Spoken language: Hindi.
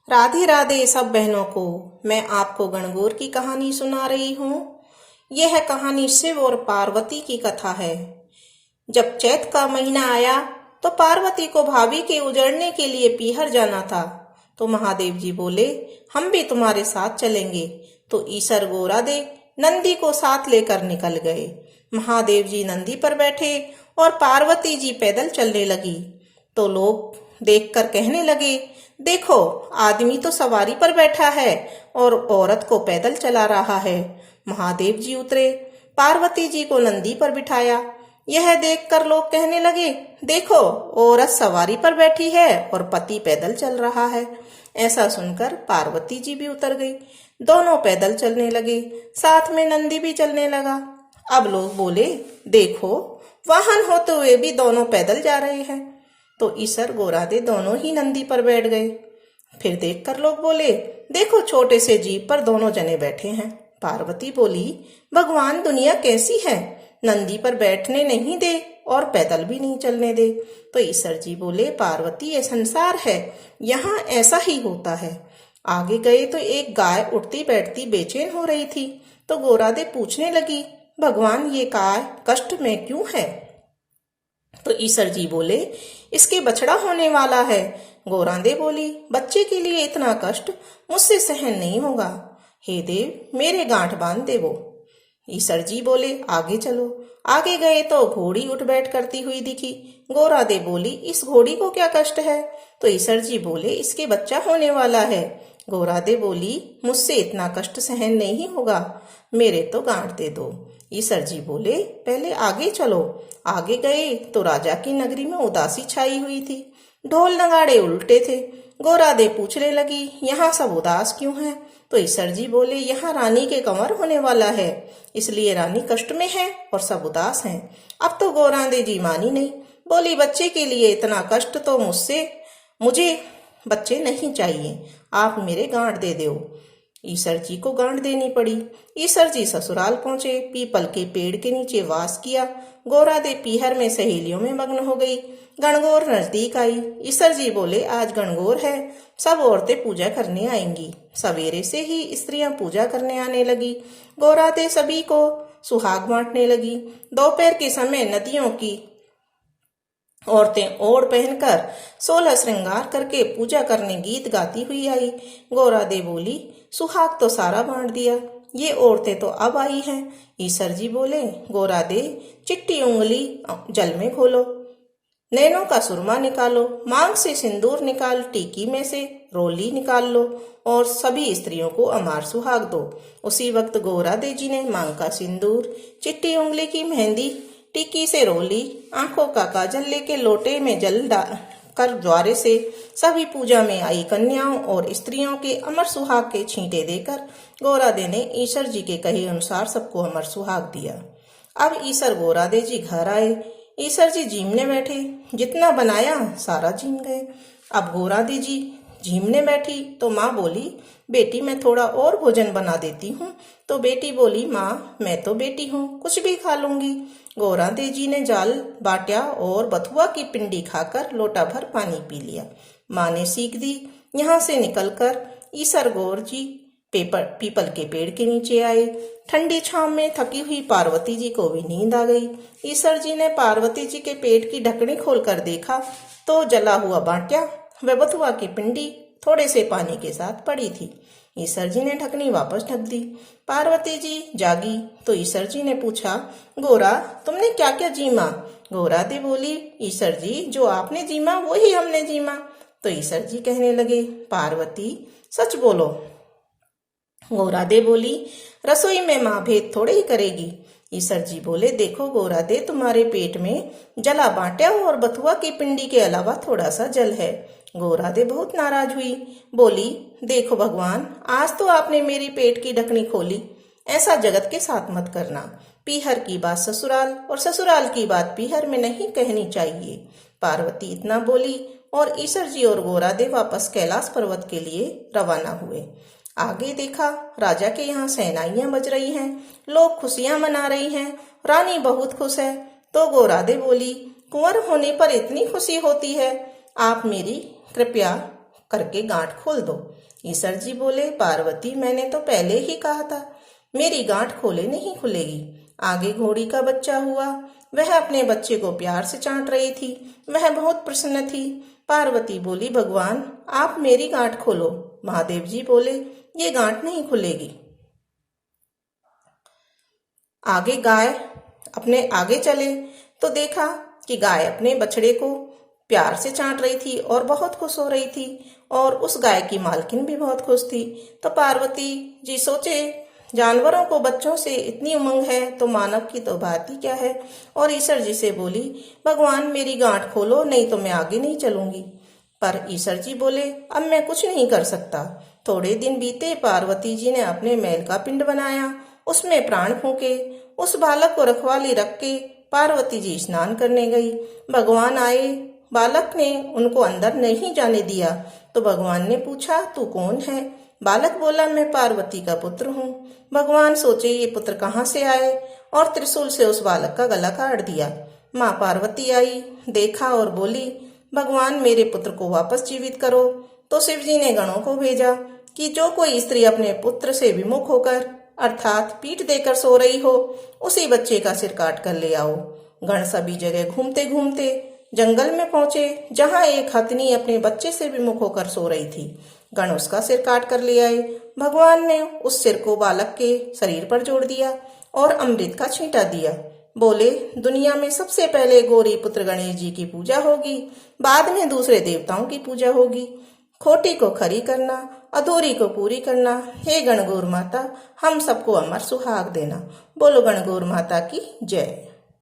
राधे राधे सब बहनों को। मैं आपको गणगौर की कहानी सुना रही हूँ। यह कहानी शिव और पार्वती की कथा है। जब चैत का महीना आया तो पार्वती को भाभी के उजड़ने के लिए पीहर जाना था। तो महादेव जी बोले, हम भी तुम्हारे साथ चलेंगे। तो ईसर गोरादे नंदी को साथ लेकर निकल गए। महादेव जी नंदी पर बैठे और पार्वती जी पैदल चलने लगी। तो लोग देखकर कहने लगे, देखो आदमी तो सवारी पर बैठा है और औरत को पैदल चला रहा है। महादेव जी उतरे, पार्वती जी को नंदी पर बिठाया। यह देखकर लोग कहने लगे, देखो औरत सवारी पर बैठी है और पति पैदल चल रहा है। ऐसा सुनकर पार्वती जी भी उतर गई। दोनों पैदल चलने लगे, साथ में नंदी भी चलने लगा। अब लोग बोले, देखो वाहन होते हुए भी दोनों पैदल जा रहे हैं। तो ईसर गोरादे दोनों ही नंदी पर बैठ गए। फिर देखकर लोग बोले, देखो छोटे से जीप पर दोनों जने बैठे हैं। पार्वती बोली, भगवान दुनिया कैसी है, नंदी पर बैठने नहीं दे और पैदल भी नहीं चलने दे। तो ईसर जी बोले, पार्वती ये संसार है, यहाँ ऐसा ही होता है। आगे गए तो एक गाय उठती बैठती बेचैन हो रही थी। तो गोरादे पूछने लगी, भगवान ये गाय कष्ट में क्यों है? तो ईसर जी बोले, इसके बछड़ा होने वाला है। गोरादे बोली, बच्चे के लिए इतना कष्ट मुझसे सहन नहीं होगा। हे देव, मेरे गांठ बांध दे वो। ईसर जी बोले, आगे चलो। आगे गए तो घोड़ी उठ बैठ करती हुई दिखी। गोरादे बोली, इस घोड़ी को क्या कष्ट है? तो ईसर जी बोले, इसके बच्चा होने वाला है। गोरादे बोली, मुझसे इतना कष्ट सहन नहीं होगा, मेरे तो गांठ दे दो। ईसर जी बोले, पहले आगे चलो। आगे गए तो राजा की नगरी में उदासी छाई हुई थी। ढोल नगाड़े उल्टे थे। गोरादे पूछने लगी, यहाँ सब उदास क्यों हैं? तो ईसर जी बोले, यहाँ रानी के कंवर होने वाला है, इसलिए रानी कष्ट में है और सब उदास हैं। अब तो गोरादे जी मानी नहीं, बोली, बच्चे के लिए इतना कष्ट तो मुझे बच्चे नहीं चाहिए, आप मेरे गांठ दे दो। ईसर जी को गांठ देनी पड़ी। ईसर जी ससुराल पहुंचे, पीपल के पेड़ के नीचे वास किया। गोरादे पीहर में सहेलियों में मग्न हो गई। गणगौर नजदीक आई। ईसर जी बोले, आज गणगौर है, सब औरतें पूजा करने आएंगी। सवेरे से ही स्त्रियां पूजा करने आने लगी। गोरादे सभी को सुहाग बांटने लगी। दोपहर के समय नदियों की औरतें ओढ़ पहनकर 16 श्रृंगार करके पूजा करने गीत गाती हुई आई। गोरादे बोली, सुहाग तो सारा बांट दिया, ये औरतें तो अब आई हैं। ईसर जी बोले, गोरादे चिट्टी उंगली जल में खोलो, नैनों का सुरमा निकालो, मांग से सिंदूर निकाल, टीकी में से रोली निकाल लो और सभी स्त्रियों को अमार सुहाग दो। उसी वक्त गोरादे जी ने मांग का सिंदूर, चिट्टी उंगली की मेहंदी, टीकी से रोली, आंखों का काजल लेके लोटे में जल कर द्वारे से सभी पूजा में आई कन्याओं और स्त्रियों के अमर सुहाग के छींटे देकर गोरादे ने ईसर जी के कहे अनुसार सबको अमर सुहाग दिया। अब ईसर गोरादे जी घर आए। ईसर जी जीमने बैठे, जितना बनाया सारा जीम गए। अब गोरादे जी जीमने बैठी तो माँ बोली, बेटी मैं थोड़ा और भोजन बना देती हूँ। तो बेटी बोली, माँ मैं तो बेटी हूँ, कुछ भी खा लूंगी। गोरादे जी ने जाल बांटा और बथुआ की पिंडी खाकर लोटा भर पानी पी लिया। माँ ने सीख दी। यहाँ से निकलकर ईसर गौर जी पीपल के पेड़ के नीचे आए। ठंडी छांव में थकी हुई पार्वती जी को भी नींद आ गई। ईसर जी ने पार्वती जी के पेट की ढकनी खोलकर देखा तो जला हुआ बांट्या व बथुआ की पिंडी थोड़े से पानी के साथ पड़ी थी। ईसर जी ने ढकनी वापस ढक दी। पार्वती जी जागी तो ईसर जी ने पूछा, गोरा तुमने क्या क्या जीमा? गोरादे बोली, ईसर जी जो आपने जीमा वो ही हमने जीमा। तो ईसर जी कहने लगे, पार्वती सच बोलो। गोरादे बोली, रसोई में माँ भेद थोड़े ही करेगी। ईसर जी बोले, देखो गोरादे तुम्हारे पेट में जला बांट्या और बथुआ की पिंडी के अलावा थोड़ा सा जल है। गोरादे बहुत नाराज हुई, बोली, देखो भगवान आज तो आपने मेरी पेट की ढकनी खोली, ऐसा जगत के साथ मत करना। पीहर की बात ससुराल और ससुराल की बात पीहर में नहीं कहनी चाहिए। पार्वती इतना बोली और ईसर जी और गोरादे वापस कैलाश पर्वत के लिए रवाना हुए। आगे देखा राजा के यहाँ सहनाइयां बज रही हैं, लोग खुशियां मना रही हैं, रानी बहुत खुश है। तो गोरादे बोली, कुंवर होने पर इतनी खुशी होती है, आप मेरी कृपया करके गांठ खोल दो। ईश्वर जी बोले, पार्वती मैंने तो पहले ही कहा था, मेरी गांठ खोले नहीं खुलेगी। आगे घोड़ी का बच्चा हुआ। वह अपने बच्चे को प्यार से चाट रही थी। वह बहुत प्रसन्न थी। पार्वती बोली, भगवान आप मेरी गांठ खोलो। महादेव जी बोले, ये गांठ नहीं खुलेगी। आगे गाय अपने आगे चले तो देखा कि गाय अपने बछड़े को प्यार से चाट रही थी और बहुत खुश हो रही थी, और उस गाय की मालकिन भी बहुत खुश थी। तो पार्वती जी सोचे, जानवरों को बच्चों से इतनी उमंग है तो मानव की तो बात ही क्या है। और ईश्वर जी से बोली, भगवान मेरी गांठ खोलो, नहीं तो मैं आगे नहीं चलूंगी। पर ईश्वर जी बोले, अब मैं कुछ नहीं कर सकता। थोड़े दिन बीते, पार्वती जी ने अपने मैल का पिंड बनाया, उसमें प्राण फूंके। उस बालक को रखवाली रख के पार्वती जी स्नान करने गई। भगवान आए, बालक ने उनको अंदर नहीं जाने दिया। तो भगवान ने पूछा, तू कौन है? बालक बोला, मैं पार्वती का पुत्र हूँ। भगवान सोचे, ये पुत्र कहाँ से आए, और त्रिशूल से उस बालक का गला काट दिया। माँ पार्वती आई, देखा और बोली, भगवान मेरे पुत्र को वापस जीवित करो। तो शिव जी ने गणों को भेजा कि जो कोई स्त्री अपने पुत्र से विमुख होकर अर्थात पीठ देकर सो रही हो, उसी बच्चे का सिर काट कर ले आओ। गण सभी जगह घूमते घूमते जंगल में पहुंचे, जहां एक हथनी अपने बच्चे से विमुख होकर सो रही थी। गण उसका सिर काट कर ले आए। भगवान ने उस सिर को बालक के शरीर पर जोड़ दिया और अमृत का छींटा दिया। बोले, दुनिया में सबसे पहले गौरी पुत्र गणेश जी की पूजा होगी, बाद में दूसरे देवताओं की पूजा होगी। खोटी को खरी करना, अधूरी को पूरी करना। हे गणगौर माता, हम सबको अमर सुहाग देना। बोलो गणगौर माता की जय।